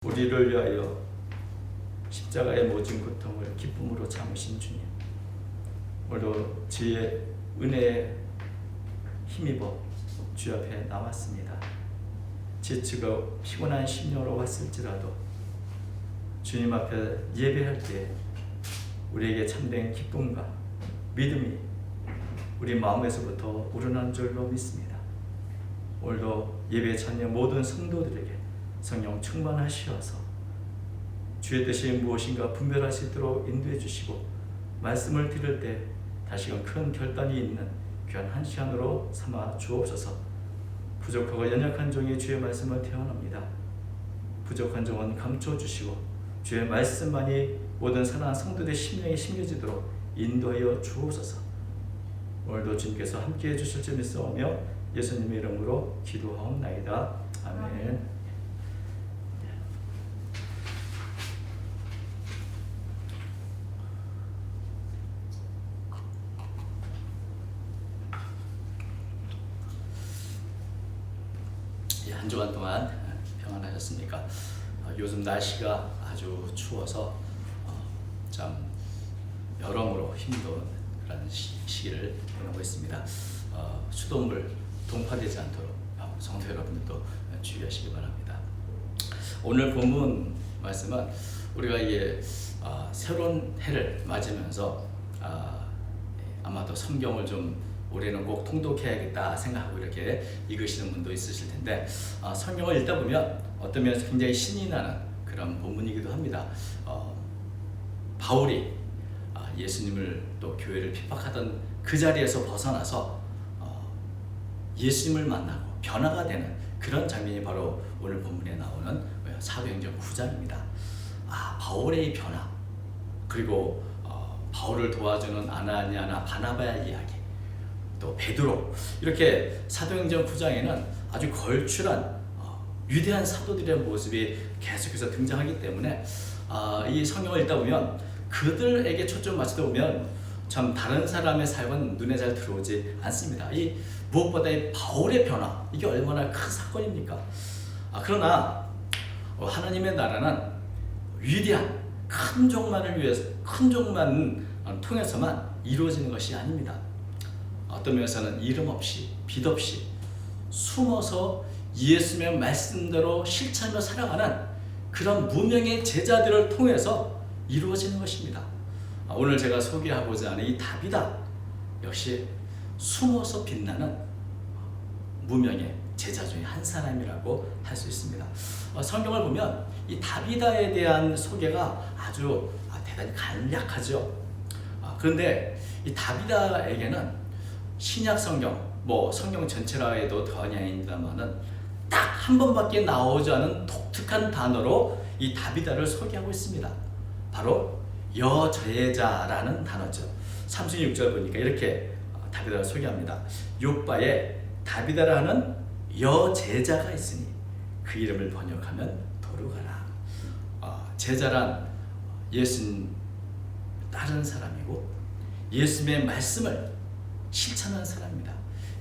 우리를 위하여 십자가의 모진 고통을 기쁨으로 참으신 주님, 오늘도 주의 은혜에 힘입어 주 앞에 나왔습니다. 지치고 피곤한 심령으로 왔을지라도 주님 앞에 예배할 때 우리에게 참된 기쁨과 믿음이 우리 마음에서부터 우러나는 줄로 믿습니다. 오늘도 예배 참여 모든 성도들에게 성령 충만하시어서 주의 뜻이 무엇인가 분별할 수 있도록 인도해 주시고, 말씀을 들을 때 다시금 큰 결단이 있는 귀한 한 시간으로 삼아 주옵소서. 부족하고 연약한 종이 주의 말씀을 태어납니다. 부족한 종은 감춰 주시고 주의 말씀만이 모든 사랑하는 성도들의 심령에 심겨지도록 인도하여 주옵소서. 오늘도 주님께서 함께해 주실 줄 믿사오며 예수님의 이름으로 기도하옵나이다. 아멘. 한 주간 동안 평안하셨습니까? 요즘 날씨가 아주 추워서 참 여러모로 힘든 그런 시기를 보내고 있습니다. 수돗물 동파되지 않도록 성도 여러분들도 주의하시기 바랍니다. 오늘 본문 말씀은 우리가 이게 새로운 해를 맞으면서 아마도 성경을 좀 올해는 꼭 통독해야겠다 생각하고 이렇게 읽으시는 분도 있으실 텐데, 성경을 읽다 보면 어떤 면에서 굉장히 신이 나는 그런 본문이기도 합니다. 바울이 예수님을 또 교회를 핍박하던 그 자리에서 벗어나서 예수님을 만나고 변화가 되는 그런 장면이 바로 오늘 본문에 나오는 사도행전 9장입니다. 바울의 변화, 그리고 바울을 도와주는 아나니아나 바나바의 이야기, 또 베드로, 이렇게 사도행전 9장에는 아주 걸출한 위대한 사도들의 모습이 계속해서 등장하기 때문에 이 성경을 읽다 보면 그들에게 초점 맞추다 보면 참 다른 사람의 삶은 눈에 잘 들어오지 않습니다. 이 무엇보다 이 바울의 변화, 이게 얼마나 큰 사건입니까? 그러나 하나님의 나라는 위대한 큰 종만을 위해서, 큰 종만 통해서만 이루어지는 것이 아닙니다. 어떤 면에서는 이름 없이, 빛 없이 숨어서 예수님의 말씀대로 실천하며 살아가는 그런 무명의 제자들을 통해서 이루어지는 것입니다. 오늘 제가 소개하고자 하는 이 다비다 역시 숨어서 빛나는 무명의 제자 중에 한 사람이라고 할 수 있습니다. 성경을 보면 이 다비다에 대한 소개가 아주 대단히 간략하죠. 그런데 이 다비다에게는 신약 성경, 성경 전체라 해도 더하니 아닙니다만은 딱 한 번밖에 나오지 않은 독특한 단어로 이 다비다를 소개하고 있습니다. 바로 여제자라는 단어죠. 36절 보니까 이렇게 다비다를 소개합니다. 욥바에 다비다라는 여제자가 있으니 그 이름을 번역하면 도르가라. 제자란 예수님 따르는 사람이고 예수님의 말씀을 실천하는 사람입니다.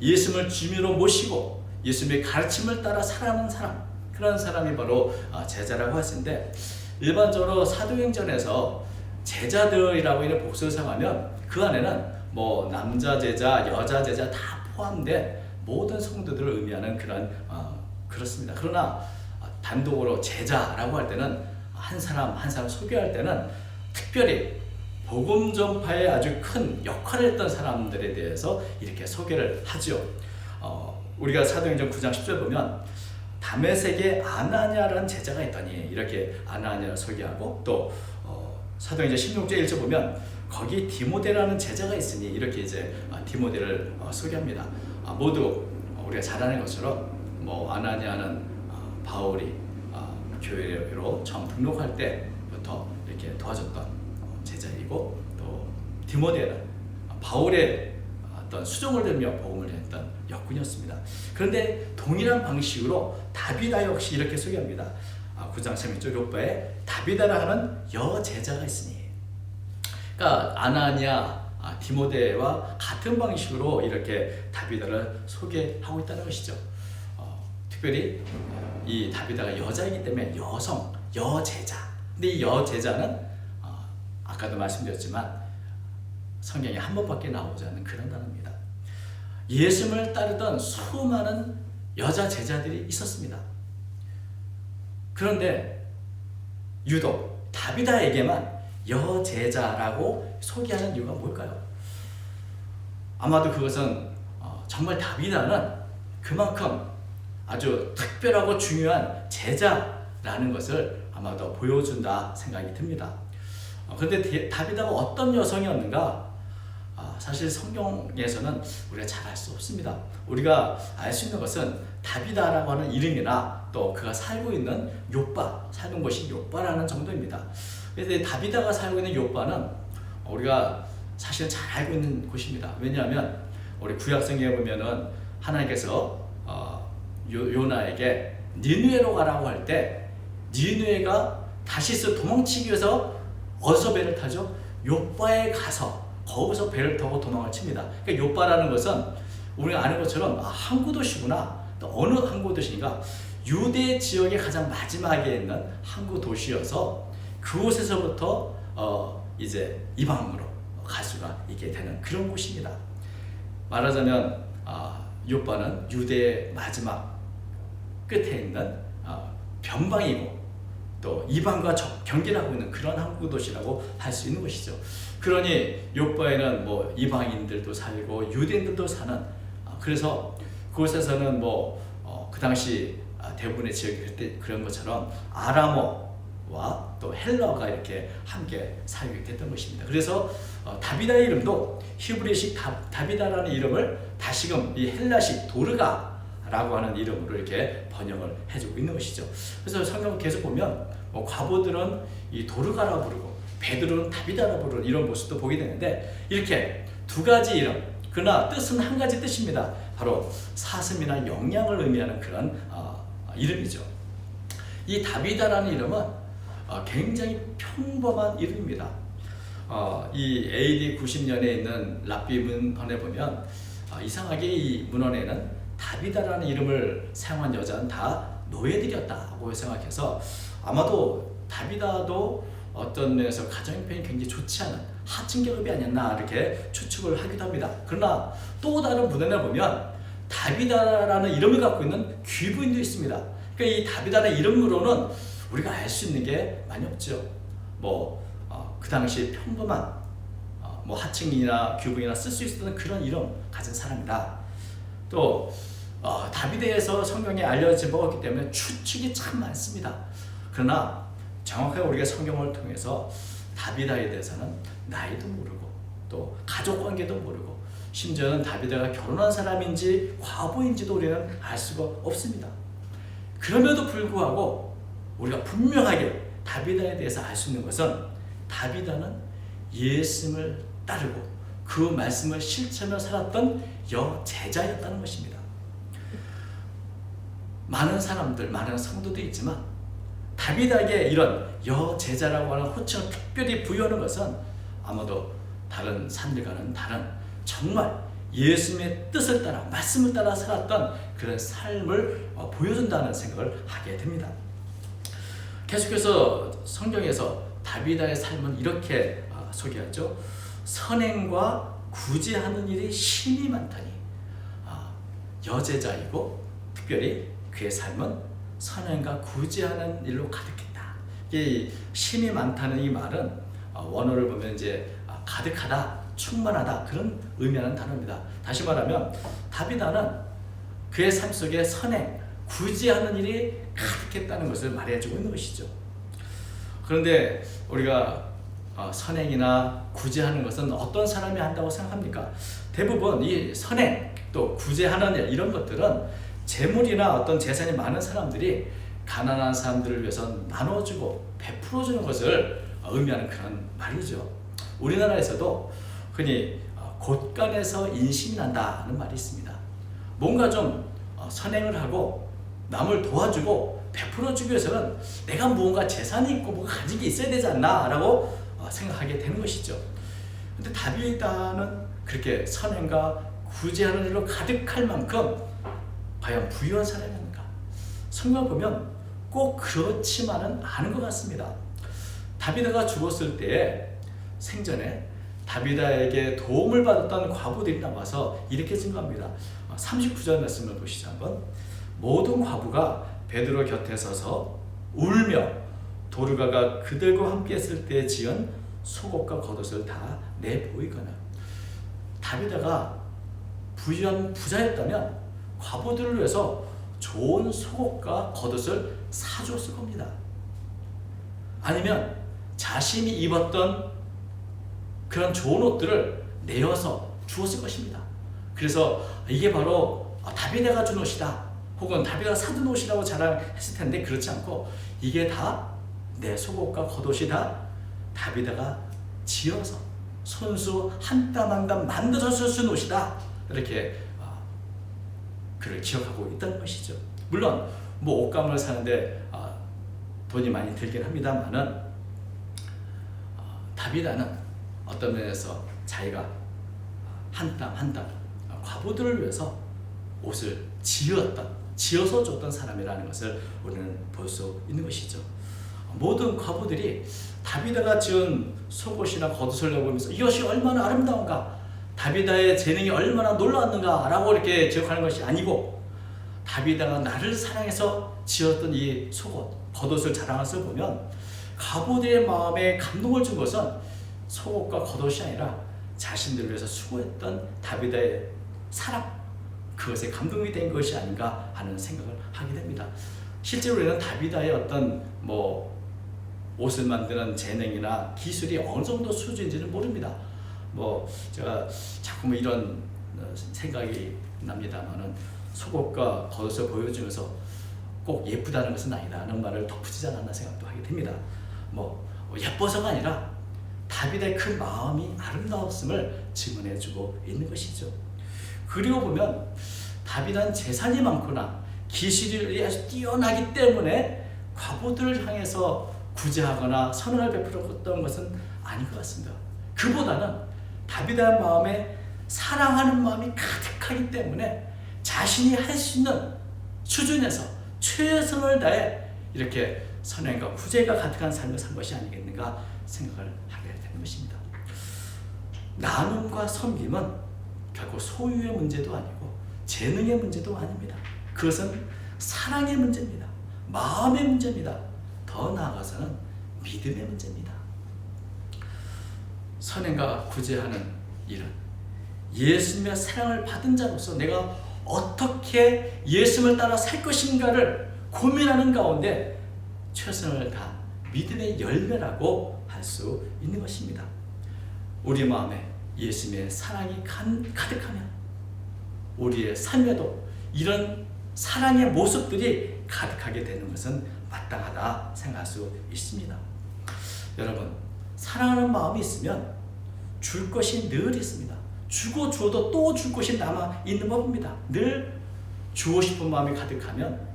예수님을 주님으로 모시고 예수님의 가르침을 따라 살아가는 사람, 그런 사람이 바로 제자라고 하시는데, 일반적으로 사도행전에서 제자들이라고 있는 복수를 사용하면 그 안에는 남자 제자, 여자 제자 다 포함된 모든 성도들을 의미하는 그렇습니다. 그러나 단독으로 제자라고 할 때는 한 사람 한 사람 소개할 때는 특별히 복음 전파에 아주 큰 역할을 했던 사람들에 대해서 이렇게 소개를 하죠. 우리가 사도행전 9장 10절 보면 다메섹에 아나니아라는 제자가 있더니 이렇게 아나니아를 소개하고, 또 사도행전 16장 1절 보면 거기 디모데라는 제자가 있으니 이렇게 이제 디모데를 소개합니다. 모두 우리가 잘 아는 것처럼 아나니아는 바울이 교회로 처음 등록할 때부터 이렇게 도와줬던 제자이고, 또 디모데는 바울의 어떤 수종을 들며 복음을 했던 역군이었습니다. 그런데 동일한 방식으로 다비다 역시 이렇게 소개합니다. 9장 16절 욥바에 다비다라 하는 여제자가 있으니, 그러니까 아나니아, 디모데와 같은 방식으로 이렇게 다비다를 소개하고 있다는 것이죠. 특별히 이 다비다가 여자이기 때문에 여성, 여제자. 근데 이 여제자는 아까도 말씀드렸지만 성경에 한 번밖에 나오지 않는 그런 단어입니다. 예수님을 따르던 수많은 여자 제자들이 있었습니다. 그런데 유독 다비다에게만 여제자라고 소개하는 이유가 뭘까요? 아마도 그것은 정말 다비다는 그만큼 아주 특별하고 중요한 제자라는 것을 아마도 보여준다 생각이 듭니다. 그런데 다비다가 어떤 여성이었는가? 사실 성경에서는 우리가 잘 알 수 없습니다. 우리가 알 수 있는 것은 다비다라고 하는 이름이나 또 그가 살고 있는 욥바, 살던 곳이 욥바라는 정도입니다. 그래서 다비다가 살고 있는 욥바는 우리가 사실 잘 알고 있는 곳입니다. 왜냐하면 우리 구약성경에 보면은 하나님께서 요나에게 니느웨로 가라고 할 때 니느웨가 다시스 도망치기 위해서 어디서 배를 타죠? 욥바에 가서 거기서 배를 타고 도망을 칩니다. 그러니까 욥바라는 것은 우리가 아는 것처럼 항구 도시구나. 또 어느 항구 도시인가? 유대 지역의 가장 마지막에 있는 항구 도시여서 그곳에서부터 이제 이방으로 갈 수가 있게 되는 그런 곳입니다. 말하자면 욥바는 유대의 마지막 끝에 있는 변방이고 또 이방과 경계를 하고 있는 그런 항구 도시라고 할 수 있는 것이죠. 그러니 욥바에는 뭐 이방인들도 살고 유대인들도 사는 그래서 그곳에서는 그 당시 대부분의 지역이 그때 그런 것처럼 아람어와 또 헬라어가 이렇게 함께 사용이 됐던 것입니다. 그래서 다비다의 이름도 히브리식 다비다라는 이름을 다시금 이 헬라식 도르가라고 하는 이름으로 이렇게 번역을 해주고 있는 것이죠. 그래서 성경을 계속 보면 과부들은 이 도르가라 부르고 베드로는 다비다라 부르는 이런 모습도 보게 되는데 이렇게 두 가지 이름 그러나 뜻은 한 가지 뜻입니다. 바로 사슴이나 영양을 의미하는 그런 이름이죠. 이 다비다라는 이름은 굉장히 평범한 이름입니다. 이 AD 90년에 있는 랍비 문헌에 보면 이상하게 이 문헌에는 다비다라는 이름을 사용한 여자는 다 노예들이었다고 생각해서 아마도 다비다도 어떤 면에서 가정형편이 굉장히 좋지 않은 하층 계급이 아니었나 이렇게 추측을 하기도 합니다. 그러나 또 다른 문헌에 보면 다비다라는 이름을 갖고 있는 귀부인도 있습니다. 그러니까 이 다비다의 이름으로는 우리가 알 수 있는 게 많이 없죠. 그 당시 평범한 하층이나 귀부인이나 쓸 수 있었던 그런 이름 가진 사람이다. 또 다비다에서 성경에 알려진 바가 없기 때문에 추측이 참 많습니다. 그러나 정확하게 우리가 성경을 통해서 다비다에 대해서는 나이도 모르고 또 가족 관계도 모르고 심지어는 다비다가 결혼한 사람인지 과부인지도 우리는 알 수가 없습니다. 그럼에도 불구하고 우리가 분명하게 다비다에 대해서 알 수 있는 것은 다비다는 예수님을 따르고 그 말씀을 실천하며 살았던 여제자였다는 것입니다. 많은 사람들, 많은 성도도 있지만 다비다에게 이런 여제자라고 하는 호칭을 특별히 부여하는 것은 아마도 다른 사람들과는 다른 정말 예수님의 뜻을 따라 말씀을 따라 살았던 그런 삶을 보여준다는 생각을 하게 됩니다. 계속해서 성경에서 다비다의 삶은 이렇게 소개하죠. 선행과 구제하는 일이 심히 많다니. 여제자이고 특별히 그의 삶은 선행과 구제하는 일로 가득했다. 이 심이 많다는 이 말은 원어를 보면 이제 가득하다, 충만하다 그런 의미하는 단어입니다. 다시 말하면 다비다는 그의 삶 속에 선행, 구제하는 일이 가득했다는 것을 말해주고 있는 것이죠. 그런데 우리가 선행이나 구제하는 것은 어떤 사람이 한다고 생각합니까? 대부분 이 선행 또 구제하는 일 이런 것들은 재물이나 어떤 재산이 많은 사람들이 가난한 사람들을 위해서 나눠주고 베풀어주는 것을 의미하는 그런 말이죠. 우리나라에서도 흔히 곳간에서 인심이 난다는 말이 있습니다. 뭔가 좀 선행을 하고 남을 도와주고 베풀어주기 위해서는 내가 무언가 재산이 있고 뭐가 가진 게 있어야 되지 않나 라고 생각하게 되는 것이죠. 근데 다비다는 그렇게 선행과 구제하는 일로 가득할 만큼 과연 부유한 사람이었는가? 성경 보면 꼭 그렇지만은 않은 것 같습니다. 다비드가 죽었을 때에 생전에 다비드에게 도움을 받았던 과부들이 나와서 이렇게 증거합니다. 39절 말씀을 보시죠 한번. 모든 과부가 베드로 곁에 서서 울며 도르가가 그들과 함께 했을 때 지은 속옷과 겉옷을 다 내보이거나. 다비드가 부자였다면 과부들을 위해서 좋은 속옷과 겉옷을 사주었을 겁니다. 아니면 자신이 입었던 그런 좋은 옷들을 내어서 주었을 것입니다. 그래서 이게 바로 다비드가 준 옷이다, 혹은 다비드가 사둔 옷이라고 자랑했을 텐데, 그렇지 않고 이게 다 내 속옷과 겉옷이 다 다비드가 지어서 손수 한 땀 한 땀 만들어서 쓴 옷이다, 이렇게 그를 기억하고 있다는 것이죠. 물론 뭐 옷감을 사는데 돈이 많이 들긴 합니다만은 다비드는 어떤 면에서 자기가 한 땀 한 땀 과부들을 위해서 옷을 지어서 줬던 사람이라는 것을 우리는 볼 수 있는 것이죠. 모든 과부들이 다비드가 지은 속옷이나 겉옷을 내보면서 이것이 얼마나 아름다운가, 다비드의 재능이 얼마나 놀라웠는가 라고 이렇게 기억하는 것이 아니고, 다비드가 나를 사랑해서 지었던 이 속옷, 겉옷을 자랑하는 것을 보면 과부들의 마음에 감동을 준 것은 속옷과 겉옷이 아니라 자신들을 위해서 수고했던 다비드의 사랑, 그것에 감동이 된 것이 아닌가 하는 생각을 하게 됩니다. 실제로 우리는 다비드의 어떤 옷을 만드는 재능이나 기술이 어느 정도 수준인지는 모릅니다. 제가 자꾸 이런 생각이 납니다만은 속옷과 겉옷을 보여주면서 꼭 예쁘다는 것은 아니다는 말을 덧붙이지 않았나 생각도 하게 됩니다. 예뻐서가 아니라 다비드의 그 마음이 아름다웠음을 증언해주고 있는 것이죠. 그리고 보면 다비드는 재산이 많거나 기술이 아주 뛰어나기 때문에 과부들을 향해서 구제하거나 선언을 베풀었던 것은 아닌 것 같습니다. 그보다는 다비드의 마음에 사랑하는 마음이 가득하기 때문에 자신이 할 수 있는 수준에서 최선을 다해 이렇게 선행과 구제가 가득한 삶을 산 것이 아니겠는가 생각을 하게 되는 것입니다. 나눔과 섬김은 결코 소유의 문제도 아니고 재능의 문제도 아닙니다. 그것은 사랑의 문제입니다. 마음의 문제입니다. 더 나아가서는 믿음의 문제입니다. 선행과 구제하는 일은 예수님의 사랑을 받은 자로서 내가 어떻게 예수님을 따라 살 것인가를 고민하는 가운데 최선을 다한 믿음의 열매라고 할 수 있는 것입니다. 우리 마음에 예수님의 사랑이 가득하면 우리의 삶에도 이런 사랑의 모습들이 가득하게 되는 것은 마땅하다 생각할 수 있습니다. 여러분, 사랑하는 마음이 있으면 줄 것이 늘 있습니다. 주고 주어도 또 줄 것이 남아 있는 법입니다. 늘 주고 싶은 마음이 가득하면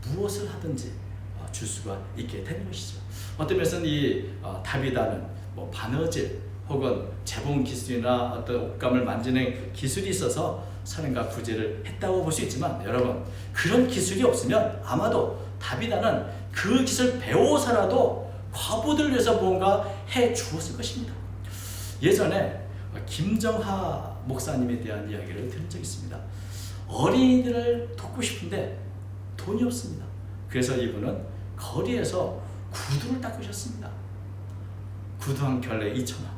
무엇을 하든지 줄 수가 있게 되는 것이죠. 어떤 면에서는 이 다비드는 바느질 혹은 재봉 기술이나 어떤 옷감을 만지는 기술이 있어서 선행과 구제를 했다고 볼 수 있지만, 여러분, 그런 기술이 없으면 아마도 다비드는 그 기술 배워서라도 과부들을 위해서 뭔가 해 주었을 것입니다. 예전에 김정하 목사님에 대한 이야기를 들은 적이 있습니다. 어린이들을 돕고 싶은데 돈이 없습니다. 그래서 이분은 거리에서 구두를 닦으셨습니다. 구두 한 켤레 2,000원.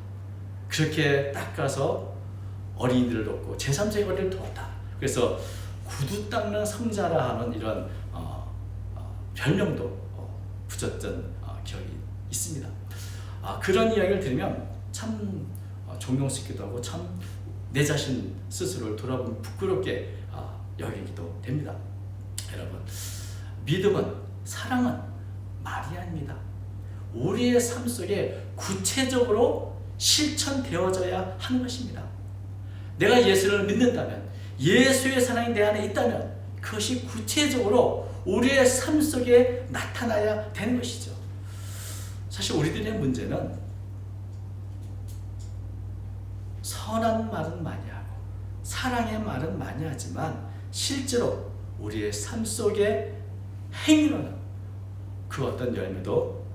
그렇게 닦아서 어린이들을 돕고 제3세의 어린이를 도왔다. 그래서 구두 닦는 성자라 하는 이런 별명도 붙였던 기억이 있습니다. 그런 이야기를 들으면 참 존경스럽기도 하고 참 내 자신 스스로를 돌아보면 부끄럽게 여기기도 됩니다. 여러분, 믿음은, 사랑은 말이 아닙니다. 우리의 삶 속에 구체적으로 실천되어져야 하는 것입니다. 내가 예수를 믿는다면, 예수의 사랑이 내 안에 있다면 그것이 구체적으로 우리의 삶 속에 나타나야 되는 것이죠. 사실 우리들의 문제는 선한 말은 많이 하고 사랑의 말은 많이 하지만 실제로 우리의 삶 속의 행위로는 그 어떤 열매도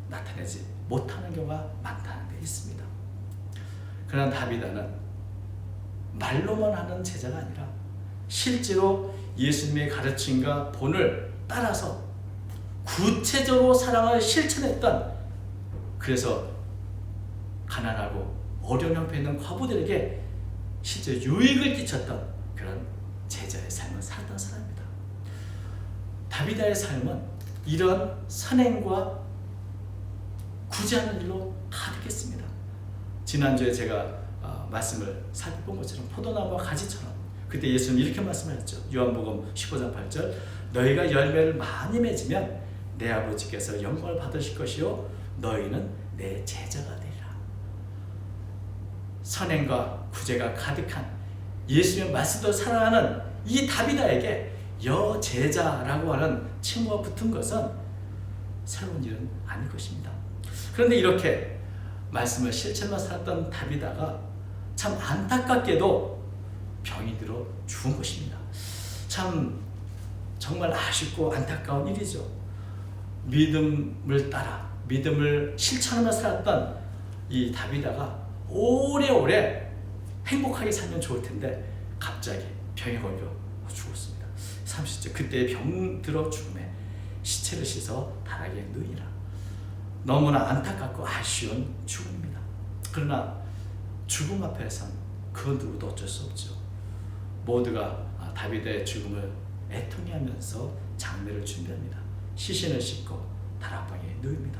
나타내지 못하는 경우가 많다는 데 있습니다. 그러나 다비다는 말로만 하는 제자가 아니라 실제로 예수님의 가르침과 본을 따라서 구체적으로 사랑을 실천했던, 그래서 가난하고 어려운 형편에 있는 과부들에게 실제 유익을 끼쳤던 그런 제자의 삶을 살았던 사람입니다. 다비다의 삶은 이런 선행과 구제하는 일로 가득했습니다. 지난주에 제가 말씀을 살펴본 것처럼 포도나무와 가지처럼, 그때 예수님이 이렇게 말씀하셨죠. 요한복음 15장 8절, 너희가 열매를 많이 맺으면 내 아버지께서 영광을 받으실 것이요 너희는 내 제자가 되리라. 선행과 구제가 가득한 예수님의 말씀도 사랑하는 이 다비다에게 여제자라고 하는 칭호가 붙은 것은 새로운 일은 아닐 것입니다. 그런데 이렇게 말씀을 실천만 살았던 다비다가 참 안타깝게도 병이 들어 죽은 것입니다. 참 정말 아쉽고 안타까운 일이죠. 믿음을 따라 믿음을 실천하며 살았던 이 다비다가 오래오래 행복하게 살면 좋을 텐데 갑자기 병에 걸려 죽었습니다. 30절, 그때 병 들어 죽음에 시체를 씻어 다락에 누이라. 너무나 안타깝고 아쉬운 죽음입니다. 그러나 죽음 앞에선 그 누구도 어쩔 수 없죠. 모두가 다비다의 죽음을 애통해하면서 장례를 준비합니다. 시신을 싣고 다락방에 누입니다.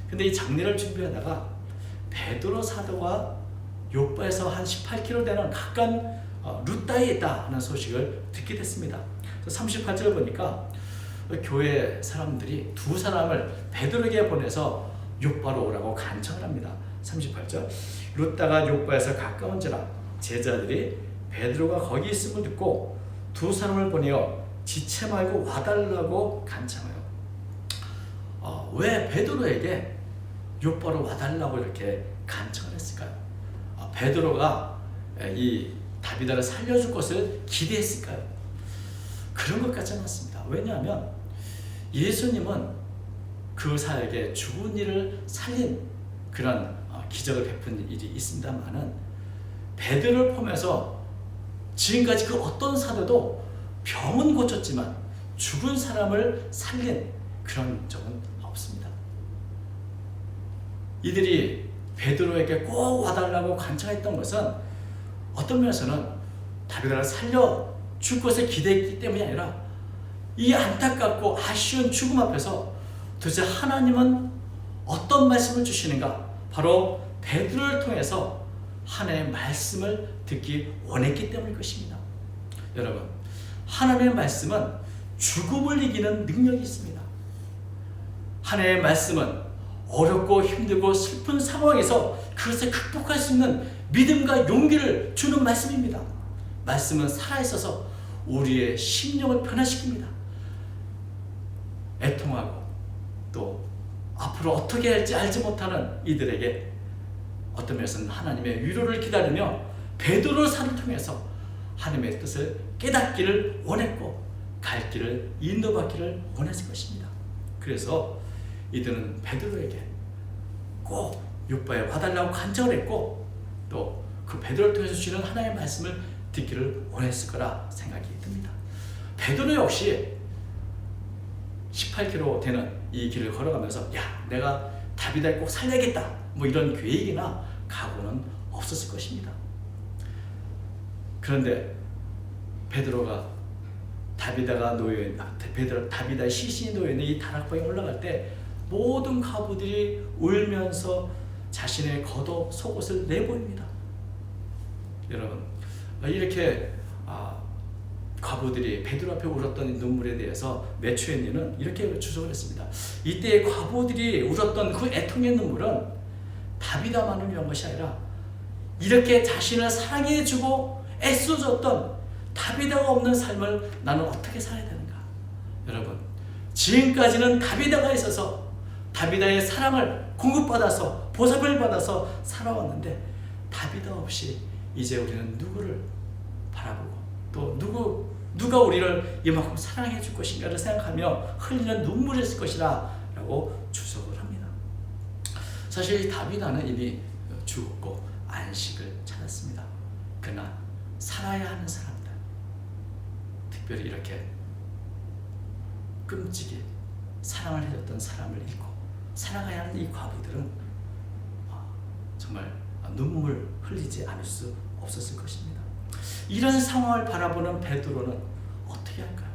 근데 이 장례를 준비하다가 베드로 사도가 요바에서 한 18km 되는 가까운 루다에 있다 하는 소식을 듣게 됐습니다. 38절을 보니까 교회 사람들이 두 사람을 베드로에게 보내서 요바로 오라고 간청을 합니다. 38절, 루다가 요바에서 가까운지라 제자들이 베드로가 거기 있음을 듣고 두 사람을 보내어 지체 말고 와달라고 간청해요. 왜 베드로에게 요바로 와달라고 이렇게 간청을 했을까요? 베드로가 이 다비다를 살려줄 것을 기대했을까요? 그런 것 같지는 않습니다. 왜냐하면 예수님은 그 사에게 죽은 이를 살린 그런 기적을 베푼 일이 있습니다만은 베드로를 포함해서 지금까지 그 어떤 사도도 병은 고쳤지만 죽은 사람을 살린 그런 적은 없습니다. 이들이 베드로에게 꼭 와달라고 간청했던 것은 어떤 면에서는 다비다를 살려줄 것을 기대했기 때문이 아니라 이 안타깝고 아쉬운 죽음 앞에서 도대체 하나님은 어떤 말씀을 주시는가, 바로 베드로를 통해서 하나님의 말씀을 듣기 원했기 때문일 것입니다. 여러분, 하나님의 말씀은 죽음을 이기는 능력이 있습니다. 하나님의 말씀은 어렵고 힘들고 슬픈 상황에서 그것을 극복할 수 있는 믿음과 용기를 주는 말씀입니다. 말씀은 살아있어서 우리의 심령을 변화시킵니다. 애통하고 또 앞으로 어떻게 할지 알지 못하는 이들에게 어떤 면에서는 하나님의 위로를 기다리며 베드로 사를 통해서 하나님의 뜻을 깨닫기를 원했고 갈 길을 인도받기를 원했을 것입니다. 그래서 이들은 베드로에게 꼭 요바에 와달라고 간청을 했고 또 그 베드로를 통해서 주시는 하나님의 말씀을 듣기를 원했을 거라 생각이 듭니다. 베드로 역시 18km 되는 이 길을 걸어가면서 내가 다비다를 꼭 살려야겠다 뭐 이런 계획이나 각오는 없었을 것입니다. 그런데 베드로가 다비다의 시신이 놓여있는 이 다락방에 올라갈 때 모든 과부들이 울면서 자신의 겉옷 속옷을 내보입니다. 여러분, 이렇게 과부들이 베드로 앞에 울었던 눈물에 대해서 매추엔니는 이렇게 주석을 했습니다. 이때 과부들이 울었던 그 애통의 눈물은 다비다만을 위한 것이 아니라 이렇게 자신을 사랑해주고 애써줬던 다비다가 없는 삶을 나는 어떻게 살아야 되는가? 여러분, 지금까지는 다비다가 있어서 다비다의 사랑을 공급받아서 보살을 받아서 살아왔는데 다비다 없이 이제 우리는 누구를 바라보고 또 누가 우리를 이만큼 사랑해 줄 것인가를 생각하며 흘리는 눈물이 있을 것이라 라고 주석을 합니다. 사실 다윗은 이미 죽었고 안식을 찾았습니다. 그러나 살아야 하는 사람들, 특별히 이렇게 끔찍이 사랑을 해줬던 사람을 잃고 살아가야 하는 이 과부들은 정말 눈물 흘리지 않을 수 없었을 것입니다. 이런 상황을 바라보는 베드로는 어떻게 할까요?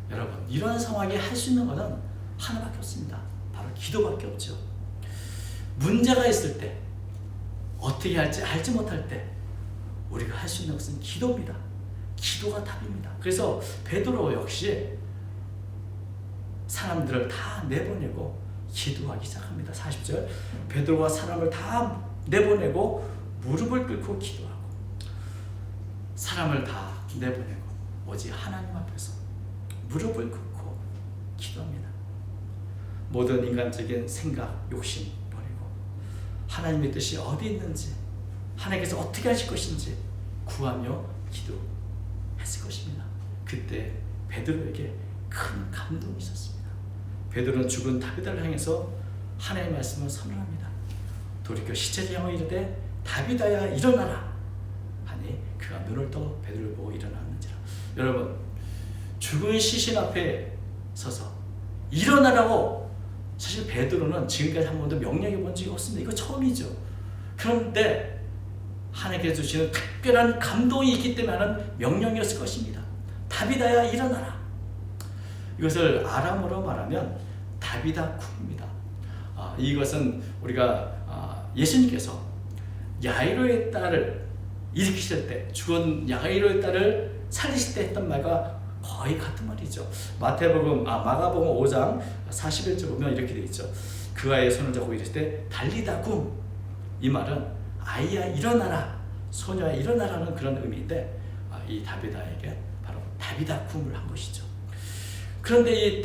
여러분, 이런 상황에 할 수 있는 것은 하나밖에 없습니다. 바로 기도밖에 없죠. 문제가 있을 때, 어떻게 할지 알지 못할 때 우리가 할 수 있는 것은 기도입니다. 기도가 답입니다. 그래서 베드로 역시 사람들을 다 내보내고 기도하기 시작합니다. 40절, 베드로가 사람을 다 내보내고 무릎을 꿇고 기도하고, 사람을 다 내보내고 오직 하나님 앞에서 무릎을 꿇고 기도합니다. 모든 인간적인 생각, 욕심 버리고 하나님의 뜻이 어디 있는지, 하나님께서 어떻게 하실 것인지 구하며 기도했을 것입니다. 그때 베드로에게 큰 감동이 있었습니다. 베드로는 죽은 다윗을 향해서 하나님의 말씀을 선언합니다. 돌이켜 시체를 향하여 이르되 다윗아야 일어나라 하니 그가 눈을 떠 베드로를 보고 일어났는지라. 여러분, 죽은 시신 앞에 서서 일어나라고 사실 베드로는 지금까지 한 번도 명령해 본 적이 없습니다. 이거 처음이죠. 그런데 하나님께서 주시는 특별한 감동이 있기 때문에 하는 명령이었을 것입니다. 다윗아야 일어나라. 이것을 아람어로 말하면 다비다쿰입니다. 이것은 우리가 예수님께서 야이로의 딸을 일으키실 때, 죽은 야이로의 딸을 살리실 때 했던 말과 거의 같은 말이죠. 마가복음 5장 41절 보면 이렇게 되어 있죠. 그 아이의 손을 잡고 이르실 때 달리다쿰. 이 말은 아이야 일어나라, 소녀야 일어나라는 그런 의미인데, 이 다비다에게 바로 다비다쿰을 한 것이죠. 그런데 이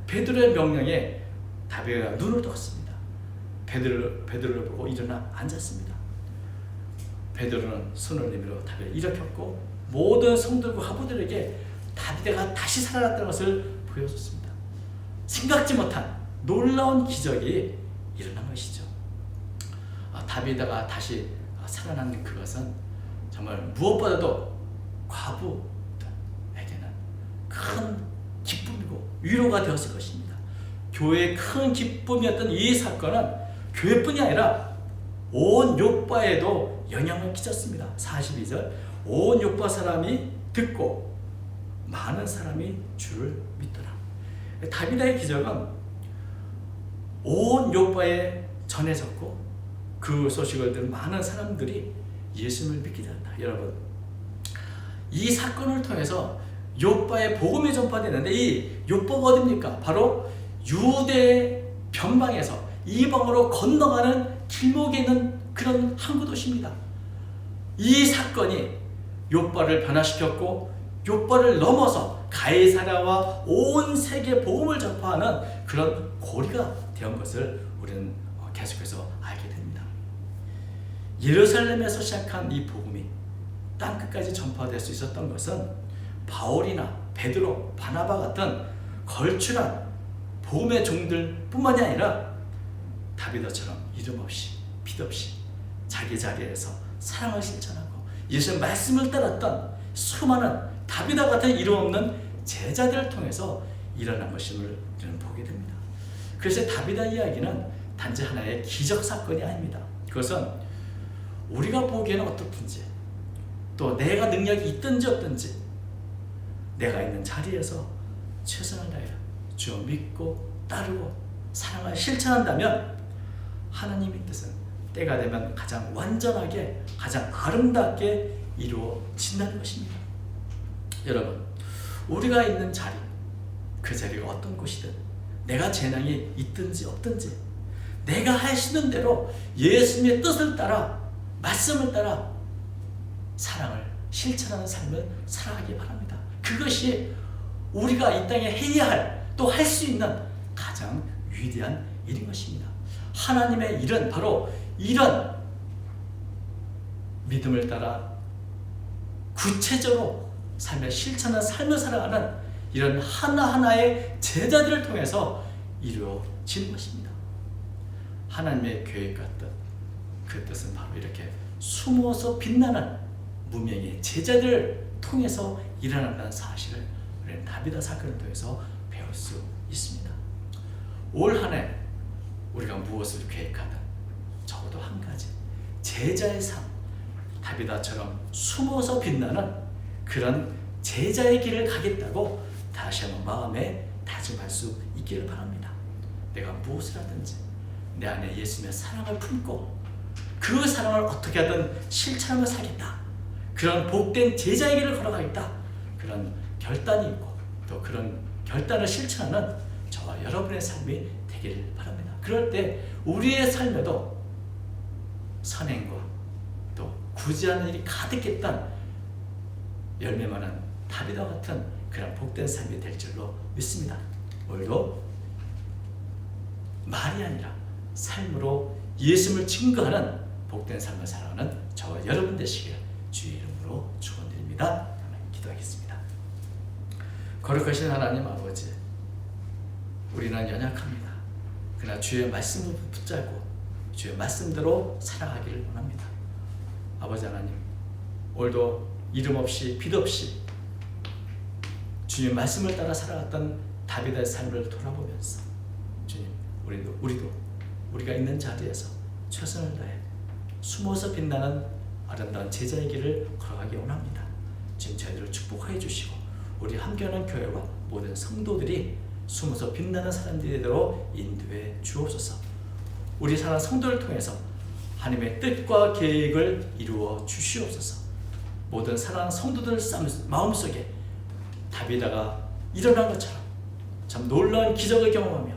베드로의 명령에 다비가 눈을 떴습니다. 베드로를 보고 일어나 앉았습니다. 베드로는 손을 내밀어 다비를 일으켰고 모든 성도들과 하부들에게 다비가 다시 살아났다는 것을 보여줬습니다. 생각지 못한 놀라운 기적이 일어난 것이죠. 다비가 다시 살아난 그것은 정말 무엇보다도 과부에게는 큰 기쁨이고 위로가 되었을 것입니다. 교회의 큰 기쁨이었던 이 사건은 교회뿐이 아니라 온 욥바에도 영향을 끼쳤습니다. 42절, 온 욥바 사람이 듣고 많은 사람이 주를 믿더라. 다비다의 기적은 온 욥바에 전해졌고 그 소식을 들은 많은 사람들이 예수님을 믿게 되었다. 여러분, 이 사건을 통해서 욥바의 복음이 전파되는데, 이 욥바가 어디입니까? 바로 유대 변방에서 이방으로 건너가는 길목에 있는 그런 항구 도시입니다. 이 사건이 욥바를 변화시켰고 욥바를 넘어서 가이사랴와 온 세계 복음을 전파하는 그런 고리가 되었던 것을 우리는 계속해서 알게 됩니다. 예루살렘에서 시작한 이 복음이 땅끝까지 전파될 수 있었던 것은 바울이나 베드로, 바나바 같은 걸출한 복음의 종들 뿐만이 아니라 다비드처럼 이름 없이 빛 없이 자기 자리에서 사랑을 실천하고 예수의 말씀을 따랐던 수많은 다비드 같은 이름 없는 제자들을 통해서 일어난 것임을 저는 보게 됩니다. 그래서 다비드 이야기는 단지 하나의 기적 사건이 아닙니다. 그것은 우리가 보기에는 어떻든지, 또 내가 능력이 있든지 없든지 내가 있는 자리에서 최선을 다해 주어 믿고 따르고 사랑을 실천한다면 하나님의 뜻은 때가 되면 가장 완전하게, 가장 아름답게 이루어진다는 것입니다. 여러분, 우리가 있는 자리, 그 자리가 어떤 곳이든 내가 재능이 있든지 없든지 내가 할 수 있는 대로 예수님의 뜻을 따라, 말씀을 따라 사랑을 실천하는 삶을 살아가기 바랍니다. 그것이 우리가 이 땅에 해야 할, 또 할 수 있는 가장 위대한 일인 것입니다. 하나님의 일은 바로 이런 믿음을 따라 구체적으로 삶을 실천하는 삶을 살아가는 이런 하나하나의 제자들을 통해서 이루어집니다. 이루어지는 것입니다. 하나님의 계획과 뜻, 그 뜻은 바로 이렇게 숨어서 빛나는 무명의 제자들을 통해서 일어난다는 사실을 우리는 다비다 사건을 통해서 배울 수 있습니다. 올 한 해 우리가 무엇을 계획하든 적어도 한 가지, 제자의 삶, 다비다처럼 숨어서 빛나는 그런 제자의 길을 가겠다고 다시 한번 마음에 다짐할 수 있기를 바랍니다. 내가 무엇을 하든지 내 안에 예수님의 사랑을 품고 그 사랑을 어떻게 하든 실천하며 살겠다, 그런 복된 제자의 길을 걸어가겠다, 그런 결단이 있고 또 그런 결단을 실천하는 저와 여러분의 삶이 되기를 바랍니다. 그럴 때 우리의 삶에도 선행과 또 굳이 하는 일이 가득했던 열매 많은 다비다 같은 그런 복된 삶이 될 줄로 믿습니다. 오늘도 말이 아니라 삶으로 예수님을 증거하는 복된 삶을 살아가는 저와 여러분 되시길 주의 이름으로 축원드립니다. 기도하겠습니다. 거룩하신 하나님 아버지, 우리는 연약합니다. 그러나 주의 말씀을 붙잡고 주의 말씀대로 살아가기를 원합니다. 아버지 하나님, 오늘도 이름 없이 빛 없이 주님 말씀을 따라 살아갔던 다비다의 삶을 돌아보면서 주님, 우리도 우리가 있는 자리에서 최선을 다해 숨어서 빛나는 아름다운 제자의 길을 걸어가기 원합니다. 지금 저희들을 축복하여 주시고 우리 함께하는 교회와 모든 성도들이 숨어서 빛나는 사람들이대로 인도해 주옵소서. 우리 사랑하는 성도를 통해서 하나님의 뜻과 계획을 이루어 주시옵소서. 모든 사랑하는 성도들 마음속에 다비다가 일어난 것처럼 참 놀라운 기적을 경험하며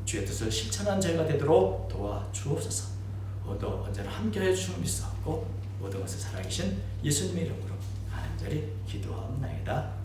주의 뜻을 실천한 저희가 되도록 도와주옵소서. 오늘도 언제나 함께해 주시는 믿사옵고 모든 것을 살아계신 예수님의 이름으로 간절히 기도하옵나이다.